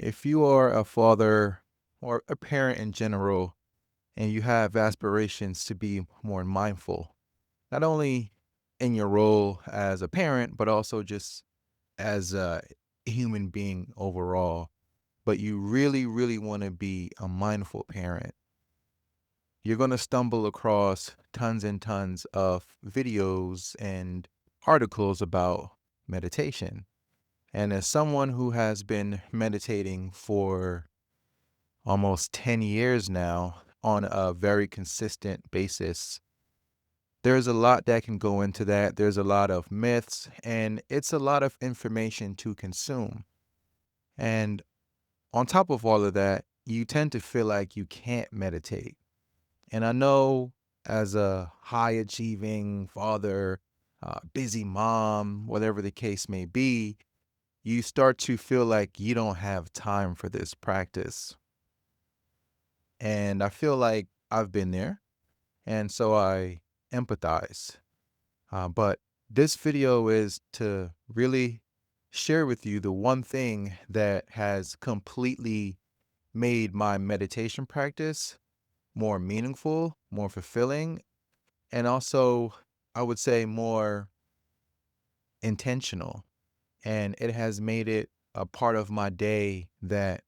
If you are a father or a parent in general, and you have aspirations to be more mindful, not only in your role as a parent, but also just as a human being overall, but you really, really want to be a mindful parent, you're going to stumble across tons and tons of videos and articles about meditation. And as someone who has been meditating for almost 10 years now on a very consistent basis. There's a lot that can go into that. There's a lot of myths, and it's a lot of information to consume. And on top of all of that, you tend to feel like you can't meditate. And I know as a high achieving father, busy mom, whatever the case may be, you start to feel like you don't have time for this practice. And I feel like I've been there. And so I empathize. But this video is to really share with you the one thing that has completely made my meditation practice more meaningful, more fulfilling, and also, I would say, more intentional. And it has made it a part of my day that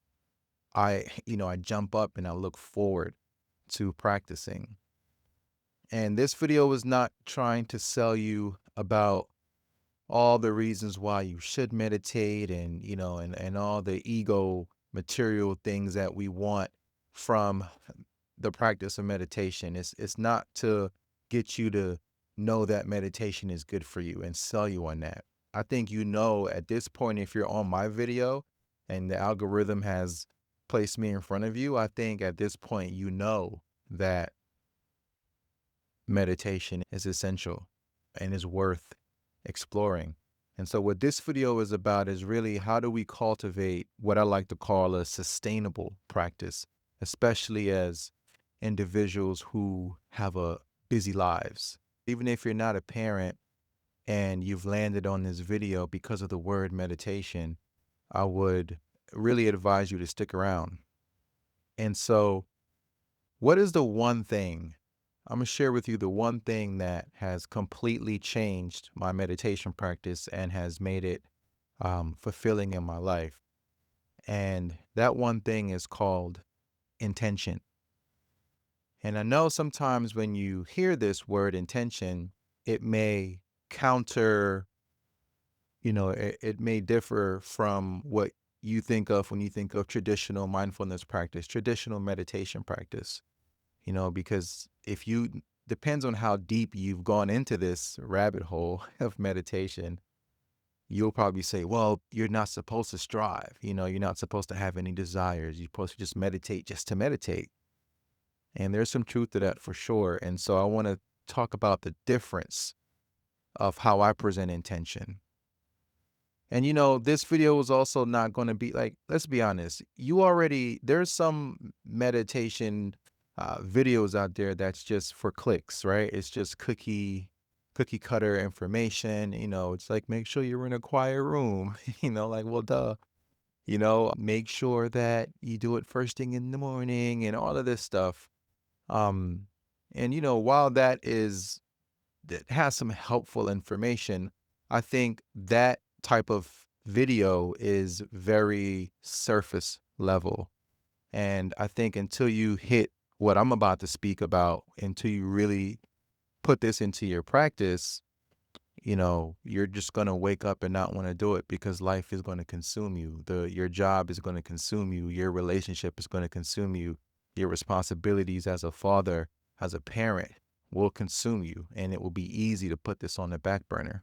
I jump up and I look forward to practicing. And this video was not trying to sell you about all the reasons why you should meditate and all the ego material things that we want from the practice of meditation. It's not to get you to know that meditation is good for you and sell you on that. I think you know at this point, if you're on my video and the algorithm has placed me in front of you, I think at this point you know that meditation is essential and is worth exploring. And so, what this video is about is really how do we cultivate what I like to call a sustainable practice, especially as individuals who have a busy lives. Even if you're not a parent and you've landed on this video because of the word meditation, I would really advise you to stick around. And so, what is the one thing I'm going to share with you the one thing that has completely changed my meditation practice and has made it fulfilling in my life. And that one thing is called intention. And I know sometimes when you hear this word intention, it may counter, it may differ from what you think of when you think of traditional mindfulness practice, traditional meditation practice. Because if you depends on how deep you've gone into this rabbit hole of meditation, you'll probably say, well, you're not supposed to strive. You're not supposed to have any desires. You're supposed to just meditate just to meditate. And there's some truth to that for sure. And so I want to talk about the difference of how I present intention. And this video is also not going to be like, let's be honest, there's some meditation videos out there that's just for clicks, right? It's just cookie cutter information. It's like, make sure you're in a quiet room, like, well, duh, make sure that you do it first thing in the morning and all of this stuff. Um, and, while that has some helpful information, I think that type of video is very surface level. And I think until you hit what I'm about to speak about, until you really put this into your practice, you're just going to wake up and not want to do it because life is going to consume you. Your job is going to consume you. Your relationship is going to consume you. Your responsibilities as a father, as a parent will consume you, and it will be easy to put this on the back burner.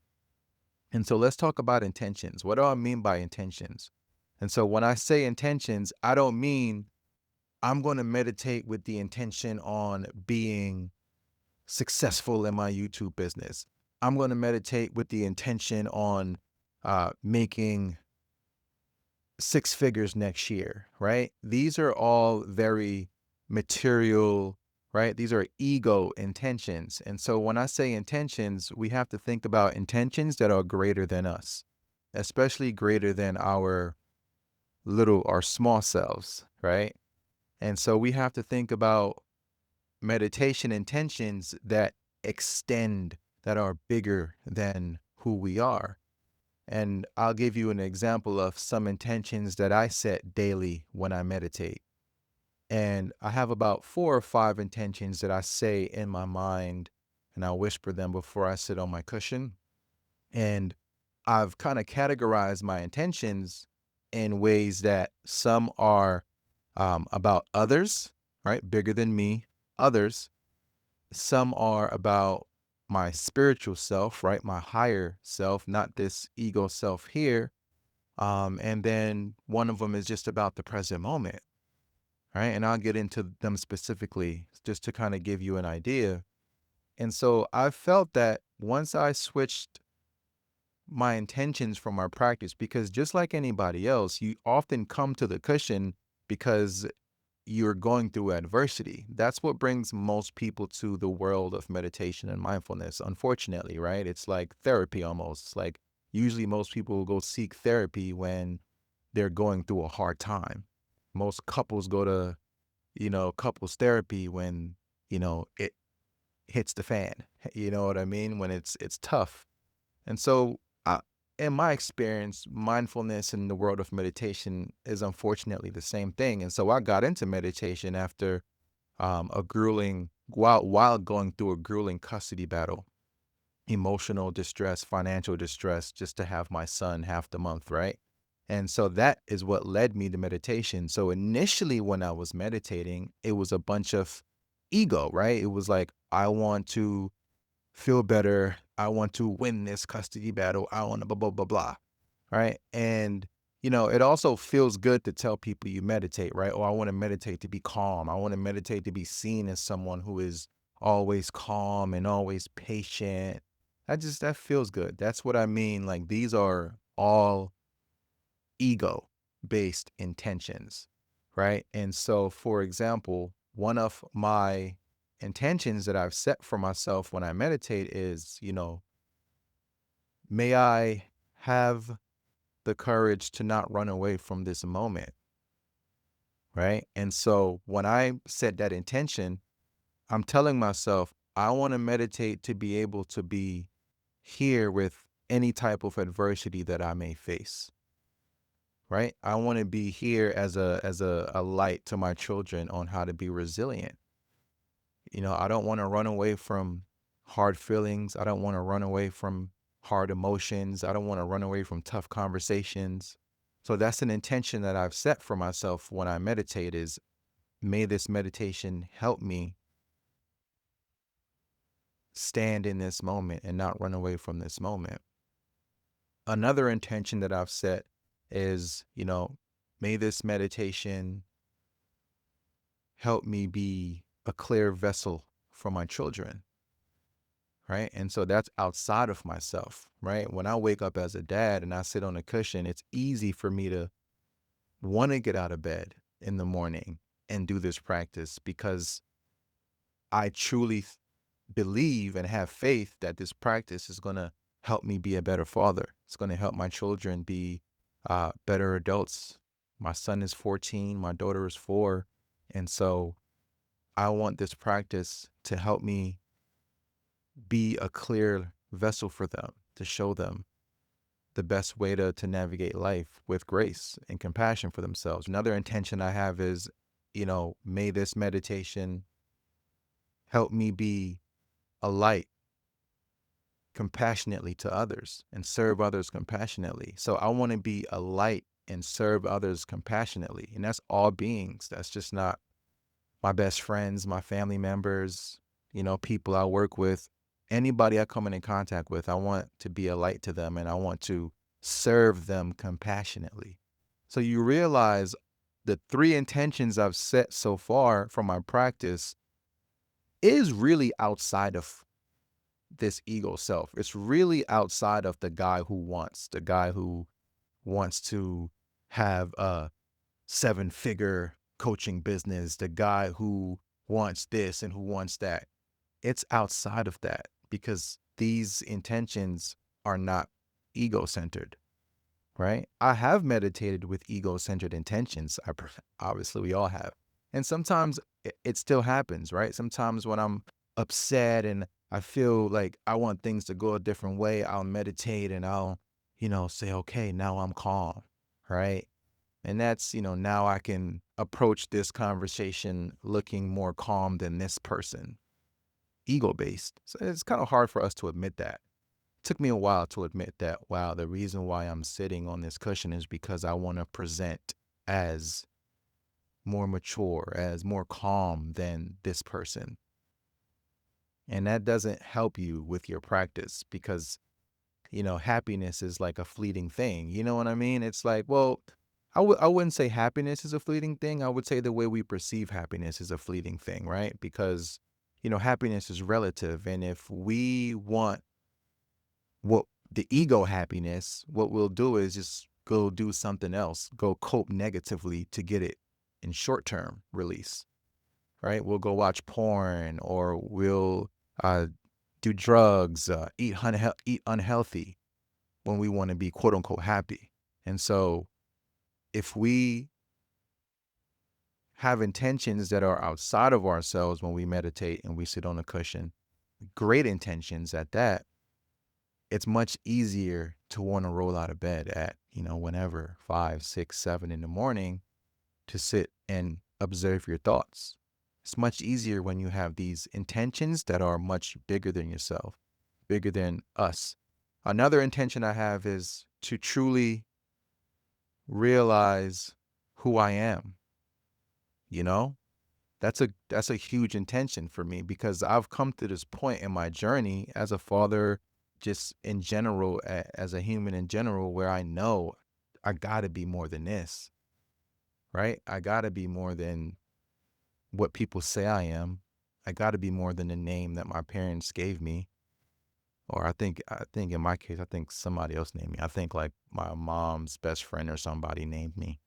And so let's talk about intentions. What do I mean by intentions? And so when I say intentions, I don't mean I'm going to meditate with the intention on being successful in my YouTube business. I'm going to meditate with the intention on making six figures next year, right? These are all very material, right? These are ego intentions. And so when I say intentions, we have to think about intentions that are greater than us, especially greater than our little or small selves, right? And so we have to think about meditation intentions that extend, that are bigger than who we are. And I'll give you an example of some intentions that I set daily when I meditate. And I have about 4 or 5 intentions that I say in my mind, and I whisper them before I sit on my cushion. And I've kind of categorized my intentions in ways that some are about others, right? Bigger than me, others. Some are about my spiritual self, right? My higher self, not this ego self here. And then one of them is just about the present moment, right? And I'll get into them specifically just to kind of give you an idea. And so I felt that once I switched my intentions from my practice, because just like anybody else, you often come to the cushion because you're going through adversity. That's what brings most people to the world of meditation and mindfulness, unfortunately, right? It's like therapy almost. It's like usually most people will go seek therapy when they're going through a hard time. Most couples go to, couples therapy when, it hits the fan. You know what I mean? When it's tough. And so, in my experience, mindfulness in the world of meditation is unfortunately the same thing. And so I got into meditation after a grueling, while going through a grueling custody battle, emotional distress, financial distress, just to have my son half the month, right? And so that is what led me to meditation. So initially, when I was meditating, it was a bunch of ego, right? It was like, I want to feel better. I want to win this custody battle. I want to blah, blah, blah, blah. Right. And, it also feels good to tell people you meditate, right? Or I want to meditate to be calm. I want to meditate to be seen as someone who is always calm and always patient. That feels good. That's what I mean. Like these are all ego based intentions. Right. And so, for example, one of my intentions that I've set for myself when I meditate is, may I have the courage to not run away from this moment, right? And so when I set that intention, I'm telling myself, I want to meditate to be able to be here with any type of adversity that I may face, right? I want to be here as a light to my children on how to be resilient. I don't want to run away from hard feelings. I don't want to run away from hard emotions. I don't want to run away from tough conversations. So that's an intention that I've set for myself when I meditate is, may this meditation help me stand in this moment and not run away from this moment. Another intention that I've set is, may this meditation help me be a clear vessel for my children. Right. And so that's outside of myself. Right. When I wake up as a dad and I sit on a cushion, it's easy for me to want to get out of bed in the morning and do this practice because I truly believe and have faith that this practice is going to help me be a better father. It's going to help my children be better adults. My son is 14, my daughter is 4. And so I want this practice to help me be a clear vessel for them, to show them the best way to navigate life with grace and compassion for themselves. Another intention I have is, may this meditation help me be a light compassionately to others and serve others compassionately. So I want to be a light and serve others compassionately. And that's all beings. That's just not my best friends, my family members, people I work with, anybody I come in contact with. I want to be a light to them and I want to serve them compassionately. So you realize the 3 intentions I've set so far from my practice is really outside of this ego self. It's really outside of the guy who wants to have a 7-figure coaching business, the guy who wants this and who wants that. It's outside of that because these intentions are not ego centered, right? I have meditated with ego-centered intentions. Obviously, we all have. And sometimes it still happens, right? Sometimes when I'm upset and I feel like I want things to go a different way, I'll meditate and I'll, say, okay, now I'm calm, right? And that's, now I can approach this conversation looking more calm than this person, ego based. So it's kind of hard for us to admit that. Took me a while to admit that, wow, the reason why I'm sitting on this cushion is because I want to present as more mature, as more calm than this person. And that doesn't help you with your practice because, happiness is like a fleeting thing. You know what I mean? It's like, well, I wouldn't say happiness is a fleeting thing. I would say the way we perceive happiness is a fleeting thing, right? Because, happiness is relative. And if we want what the ego happiness, what we'll do is just go do something else, go cope negatively to get it in short term release, right? We'll go watch porn or we'll uh, do drugs, eat unhealthy when we want to be quote unquote happy. And so if we have intentions that are outside of ourselves when we meditate and we sit on a cushion, great intentions at that, it's much easier to want to roll out of bed at, whenever 5, 6, 7 in the morning to sit and observe your thoughts. It's much easier when you have these intentions that are much bigger than yourself, bigger than us. Another intention I have is to truly realize who I am, you know? That's a huge intention for me because I've come to this point in my journey as a father, just in general, as a human in general, where I know I got to be more than this, right? I got to be more than what people say I am. I got to be more than the name that my parents gave me. Or I think in my case, I think somebody else named me. I think like my mom's best friend or somebody named me.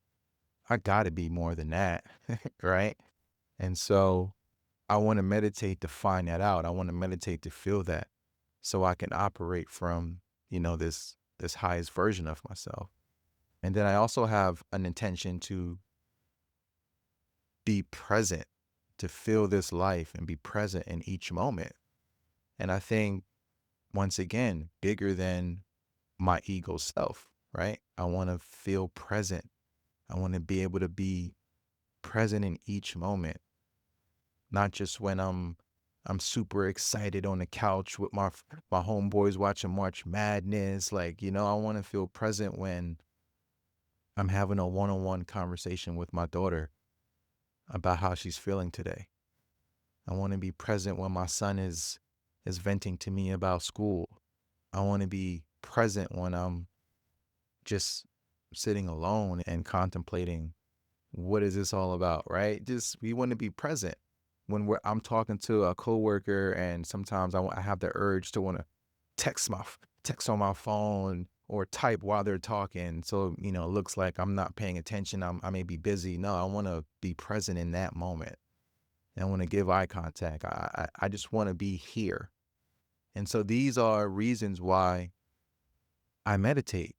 I got to be more than that, right? And so I want to meditate to find that out. I want to meditate to feel that so I can operate from, this highest version of myself. And then I also have an intention to be present, to feel this life and be present in each moment. And I think once again, bigger than my ego self, right? I want to feel present. I want to be able to be present in each moment, not just when I'm super excited on the couch with my homeboys watching March Madness. Like, I want to feel present when I'm having a one-on-one conversation with my daughter about how she's feeling today. I want to be present when my son is venting to me about school. I want to be present when I'm just sitting alone and contemplating what is this all about, right? Just we want to be present when I'm talking to a coworker, and sometimes I have the urge to want to text on my phone or type while they're talking. So, it looks like I'm not paying attention. I may be busy. No, I want to be present in that moment. I want to give eye contact. I just want to be here. And so these are reasons why I meditate.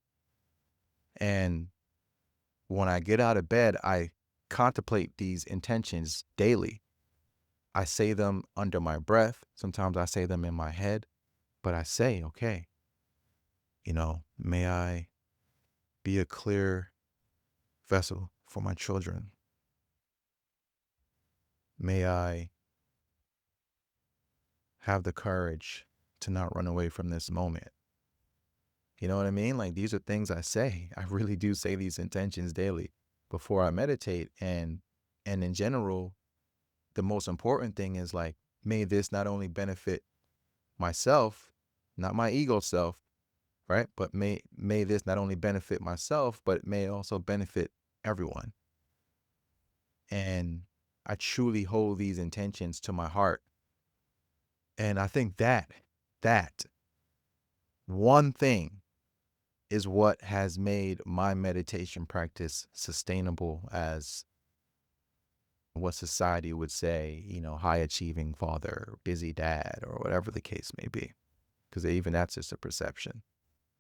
And when I get out of bed, I contemplate these intentions daily. I say them under my breath. Sometimes I say them in my head, but I say, okay, may I be a clear vessel for my children. May I have the courage to not run away from this moment. You know what I mean? Like these are things I say. I really do say these intentions daily before I meditate. And in general, the most important thing is like, may this not only benefit myself, not my ego self, right? But may this not only benefit myself, but it may also benefit everyone. And I truly hold these intentions to my heart. And I think that one thing is what has made my meditation practice sustainable as what society would say, high achieving father, busy dad, or whatever the case may be. Because even that's just a perception.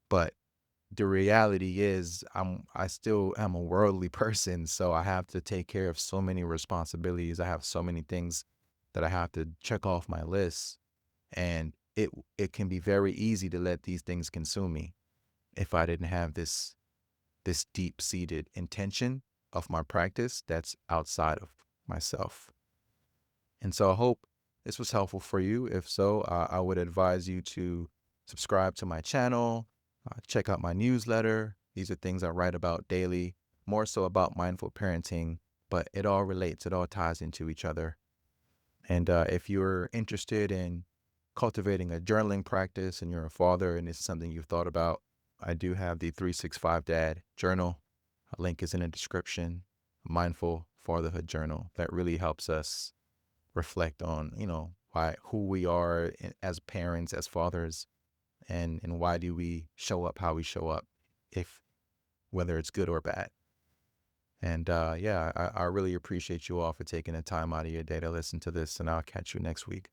But the reality is I still am a worldly person, so I have to take care of so many responsibilities. I have so many things that I have to check off my list, and it can be very easy to let these things consume me if I didn't have this deep-seated intention of my practice that's outside of myself. And so I hope this was helpful for you. If so, I would advise you to subscribe to my channel, check out my newsletter. These are things I write about daily, more so about mindful parenting, but it all relates, it all ties into each other. And if you're interested in cultivating a journaling practice and you're a father and it's something you've thought about, I do have the 365 Dad Journal. A link is in the description. Mindful Fatherhood Journal that really helps us reflect on, why who we are as parents, as fathers, and why do we show up how we show up, if whether it's good or bad. And yeah, I really appreciate you all for taking the time out of your day to listen to this, and I'll catch you next week.